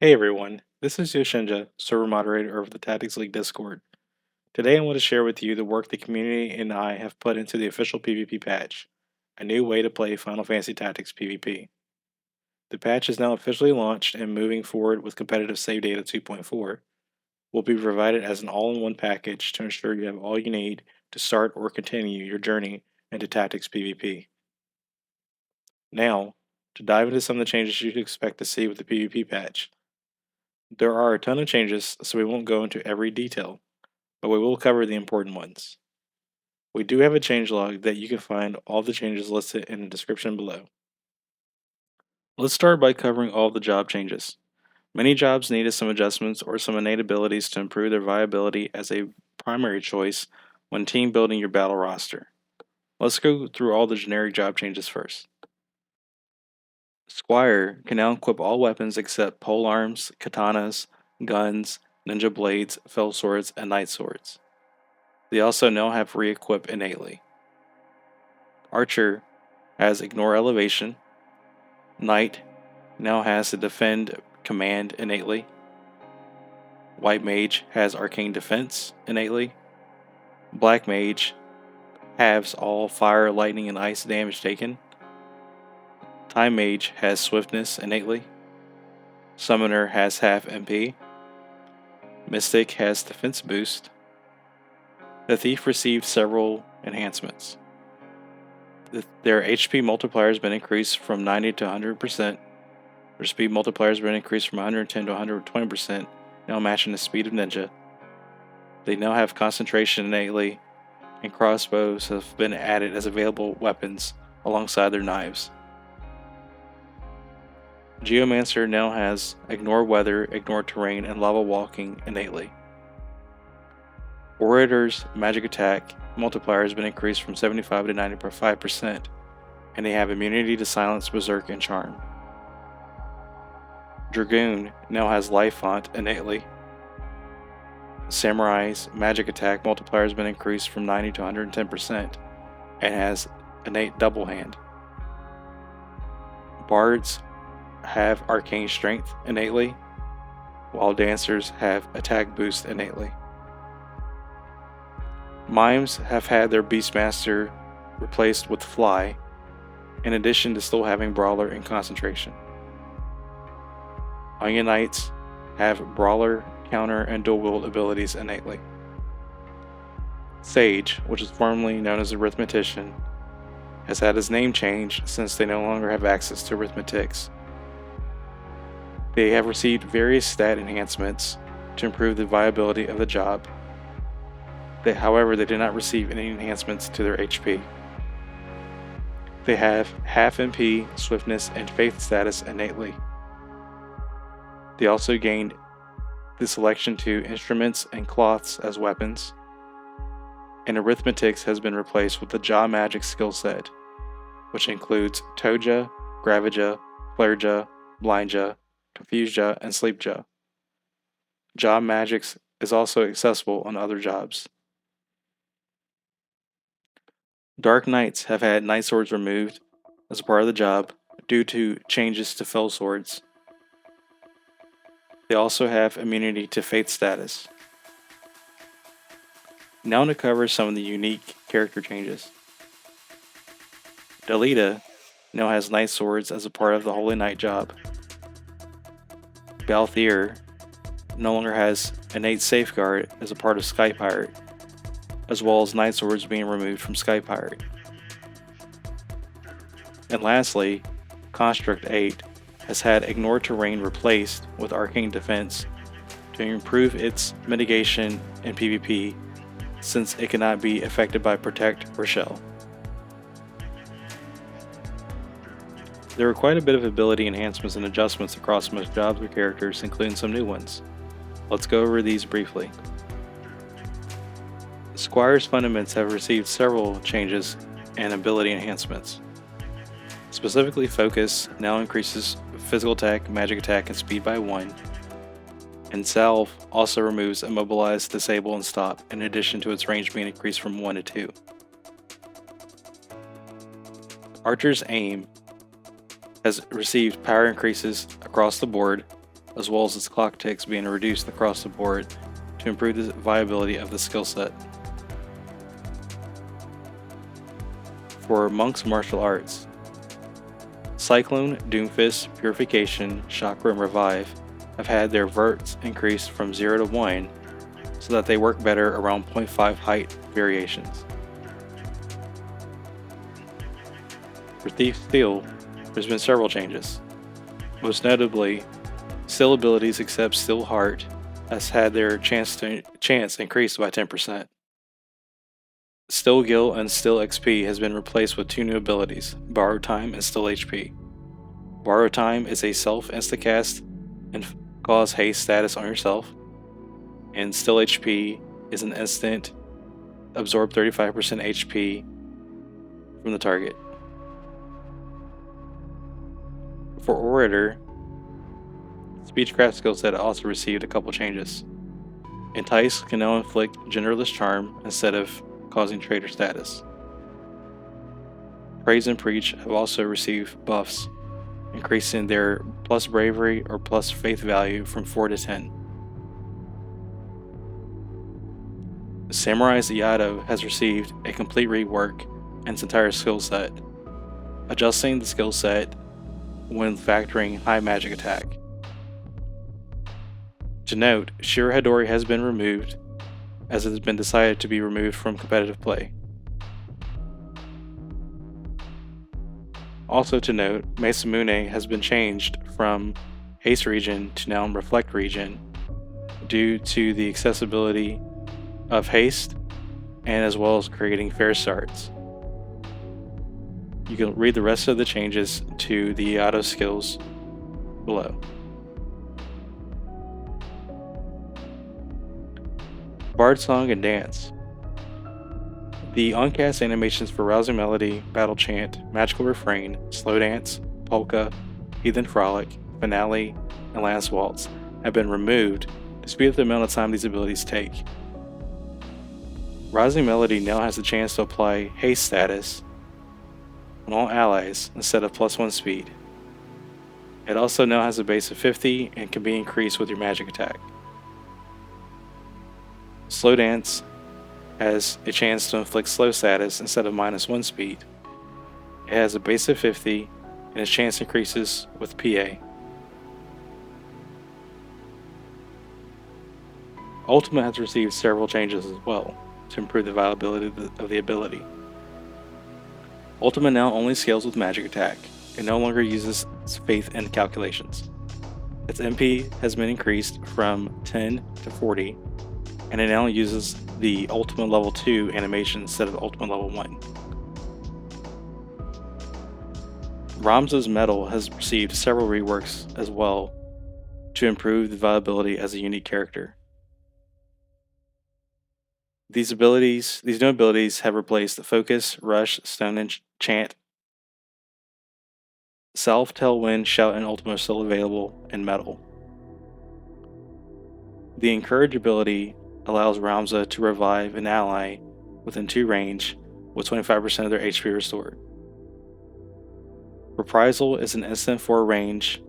Hey everyone, this is Yoshinja, server moderator of the Tactics League Discord. Today I want to share with you the work the community and I have put into the official PvP patch, a new way to play Final Fantasy Tactics PvP. The patch is now officially launched and moving forward with competitive save data 2.4 will be provided as an all-in-one package to ensure you have all you need to start or continue your journey into Tactics PvP. Now, to dive into some of the changes you should expect to see with the PvP patch. There are a ton of changes, so we won't go into every detail, but we will cover the important ones. We do have a changelog that you can find all the changes listed in the description below. Let's start by covering all the job changes. Many jobs needed some adjustments or some innate abilities to improve their viability as a primary choice when team building your battle roster. Let's go through all the generic job changes first. Squire can now equip all weapons except polearms, katanas, guns, ninja blades, fell swords, and night swords. They also now have re-equip innately. Archer has ignore elevation. Knight now has the defend command innately. White mage has arcane defense innately. Black mage halves all fire, lightning, and ice damage taken. Time mage has swiftness innately. Summoner has half MP. Mystic has defense boost. The thief received several enhancements. Their HP multiplier has been increased from 90 to 100%. Their speed multiplier has been increased from 110 to 120%, now matching the speed of ninja. They now have concentration innately, and crossbows have been added as available weapons alongside their knives. Geomancer now has ignore weather, ignore terrain, and lava walking innately. Orator's magic attack multiplier has been increased from 75 to 95%, and they have immunity to silence, berserk, and charm. Dragoon now has life font innately. Samurai's magic attack multiplier has been increased from 90 to 110% and has innate double hand. Bards have arcane strength innately, while dancers have attack boost innately. Mimes have had their Beastmaster replaced with Fly, in addition to still having Brawler and Concentration. Onion Knights have Brawler, Counter, and Dual Wield abilities innately. Sage, which is formerly known as Arithmetician, has had his name changed since they no longer have access to arithmetics. They have received various stat enhancements to improve the viability of the job. However, they did not receive any enhancements to their HP. They have half MP, swiftness, and faith status innately. They also gained the selection to instruments and cloths as weapons, and arithmetics has been replaced with the Jaw Magic skill set, which includes Toja, Gravija, Flareja, Blindja, Confuseja, and Sleepja. Jaw Magics is also accessible on other jobs. Dark Knights have had Night Swords removed as a part of the job due to changes to Fell Swords. They also have immunity to Faith status. Now to cover some of the unique character changes. Delita now has Night Swords as a part of the Holy Knight job. Balthier no longer has innate Safeguard as a part of Sky Pirate, as well as Night Swords being removed from Sky Pirate. And lastly, Construct 8 has had Ignore Terrain replaced with Arcane Defense to improve its mitigation in PvP, since it cannot be affected by Protect or Shell. There are quite a bit of ability enhancements and adjustments across most jobs or characters, including some new ones. Let's go over these briefly. Squire's Fundaments have received several changes and ability enhancements. Specifically, Focus now increases physical attack, magic attack, and speed by 1, and Salve also removes Immobilize, Disable, and Stop, in addition to its range being increased from 1 to 2. Archer's Aim has received power increases across the board, as well as its clock ticks being reduced across the board to improve the viability of the skill set. For Monk's Martial Arts, Cyclone, Doomfist, Purification, Chakra, and Revive have had their verts increased from 0 to 1 so that they work better around 0.5 height variations. For Thief Steel, there's been several changes. Most notably, Steel abilities except Steel Heart has had their chance increased by 10%. Steel Gil and Steel XP has been replaced with 2 new abilities, Borrow Time and Steel HP. Borrow Time is a self instacast and cause haste status on yourself, and Steel HP is an instant absorb 35% HP from the target. For Orator, Speechcraft skill set also received a couple changes. Entice can now inflict Genderless Charm instead of causing traitor status. Praise and Preach have also received buffs, increasing their plus bravery or plus faith value from 4 to 10. Samurai's Iato has received a complete rework in its entire skill set, adjusting the skill set when factoring high magic attack. To note, Shiro Hadori has been removed, as it has been decided to be removed from competitive play. Also to note, Masamune has been changed from Haste region to now Reflect region due to the accessibility of Haste and as well as creating fair starts. You can read the rest of the changes to the Iato skills below. Bard Song and Dance. The on-cast animations for Rousing Melody, Battle Chant, Magical Refrain, Slow Dance, Polka, Heathen Frolic, Finale, and Last Waltz have been removed to speed up the amount of time these abilities take. Rousing Melody now has the chance to apply haste status on all allies instead of +1 speed. It also now has a base of 50 and can be increased with your magic attack. Slow Dance has a chance to inflict slow status instead of -1 speed. It has a base of 50 and its chance increases with PA. Ultima has received several changes as well to improve the viability of the ability. Ultima now only scales with magic attack and no longer uses faith and calculations. Its MP has been increased from 10 to 40, and it now uses the Ultima level 2 animation instead of Ultima level 1. Ramza's Medal has received several reworks as well to improve the viability as a unique character. These new abilities have replaced Focus, Rush, Stone, and Chant. Self, Tailwind, Shout, and Ultima are still available in Metal. The Encourage ability allows Ramza to revive an ally within 2 range with 25% of their HP restored. Reprisal is an instant 4 range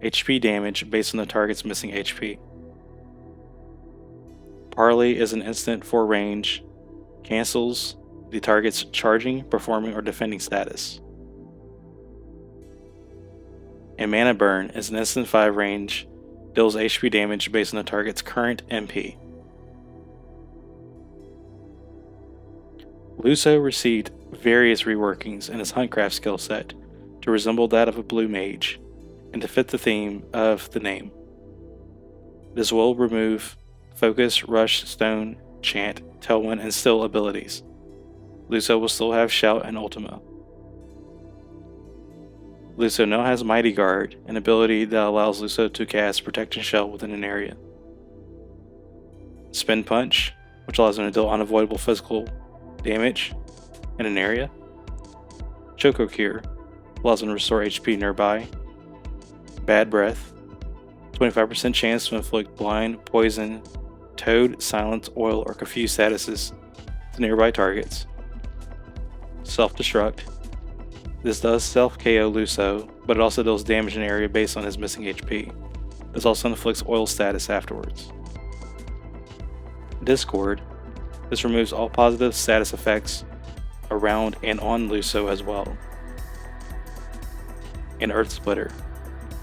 HP damage based on the target's missing HP. Parley is an instant 4 range, cancels the target's charging, performing, or defending status. And Mana Burn is an instant 5 range, deals HP damage based on the target's current MP. Luso received various reworkings in his Huntcraft skill set to resemble that of a blue mage and to fit the theme of the name. This will remove Focus, Rush, Stone, Chant, Tailwind, and Still abilities. Luso will still have Shout and Ultima. Luso now has Mighty Guard, an ability that allows Luso to cast Protection Shell within an area. Spin Punch, which allows him to deal unavoidable physical damage in an area. Choco Cure allows him to restore HP nearby. Bad Breath, 25% chance to inflict blind, poison, toad, silence, oil, or confuse statuses to nearby targets. Self-Destruct. This does self-KO Luso, but it also deals damage in an area based on his missing HP. This also inflicts oil status afterwards. Discord. This removes all positive status effects around and on Luso as well. And Earth Splitter.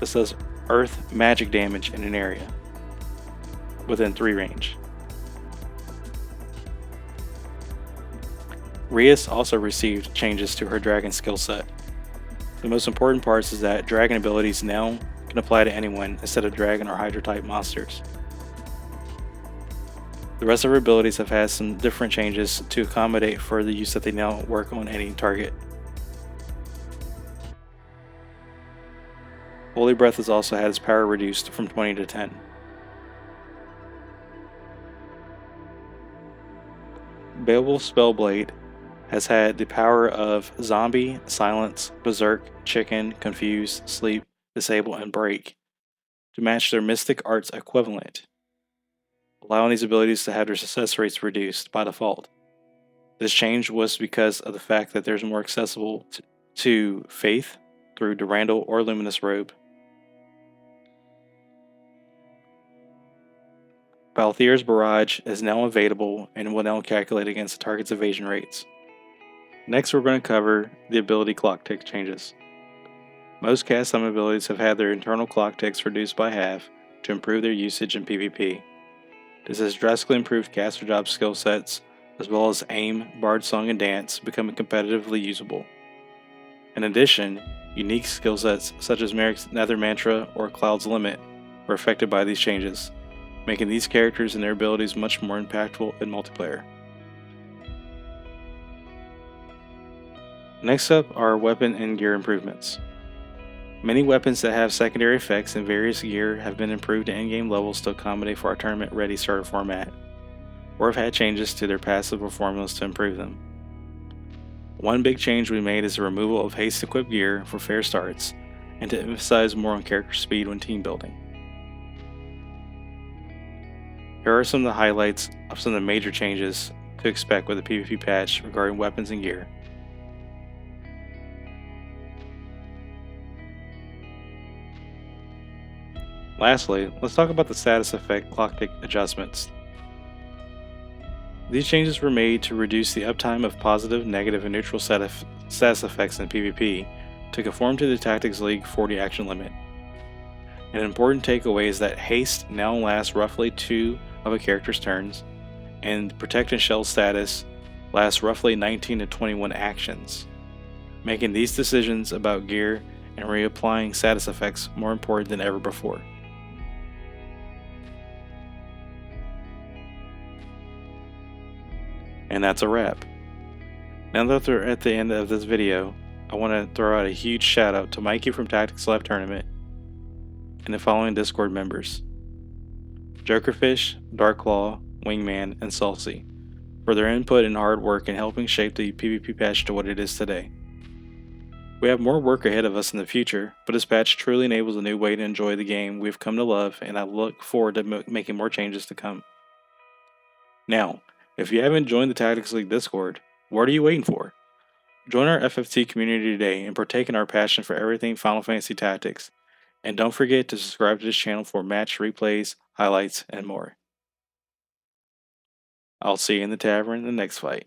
This does earth magic damage in an area within 3 range. Rias also received changes to her dragon skill set. The most important parts is that dragon abilities now can apply to anyone instead of dragon or hydra type monsters. The rest of her abilities have had some different changes to accommodate for the use that they now work on any target. Holy Breath has also had its power reduced from 20 to 10. Beowulf Spellblade has had the power of Zombie, Silence, Berserk, Chicken, Confuse, Sleep, Disable, and Break to match their Mystic Arts equivalent, allowing these abilities to have their success rates reduced by default. This change was because of the fact that there's more accessible to Faith through Durandal or Luminous Robe. Balthier's Barrage is now available and will now calculate against the target's evasion rates. Next, we're going to cover the ability clock tick changes. Most cast summon abilities have had their internal clock ticks reduced by half to improve their usage in PvP. This has drastically improved caster job skill sets, as well as aim, bard song, and dance becoming competitively usable. In addition, unique skill sets such as Merrick's Nether Mantra or Cloud's Limit were affected by these changes, making these characters and their abilities much more impactful in multiplayer. Next up are weapon and gear improvements. Many weapons that have secondary effects in various gear have been improved to in-game levels to accommodate for our tournament-ready starter format, or have had changes to their passive or formulas to improve them. One big change we made is the removal of haste equipped gear for fair starts, and to emphasize more on character speed when team building. Here are some of the highlights of some of the major changes to expect with the PvP patch regarding weapons and gear. Lastly, let's talk about the status effect clock tick adjustments. These changes were made to reduce the uptime of positive, negative, and neutral status effects in PvP to conform to the Tactics League 40 action limit. An important takeaway is that haste now lasts roughly 2 of a character's turns, and Protect and Shell status lasts roughly 19 to 21 actions, making these decisions about gear and reapplying status effects more important than ever before. And that's a wrap. Now that we're at the end of this video, I want to throw out a huge shout out to Mikey from Tactics Live Tournament and the following Discord members: Jokerfish, Darklaw, Wingman, and Salsy, for their input and hard work in helping shape the PvP patch to what it is today. We have more work ahead of us in the future, but this patch truly enables a new way to enjoy the game we've come to love, and I look forward to making more changes to come. Now, if you haven't joined the Tactics League Discord, what are you waiting for? Join our FFT community today and partake in our passion for everything Final Fantasy Tactics. And don't forget to subscribe to this channel for match replays, highlights, and more. I'll see you in the tavern in the next fight.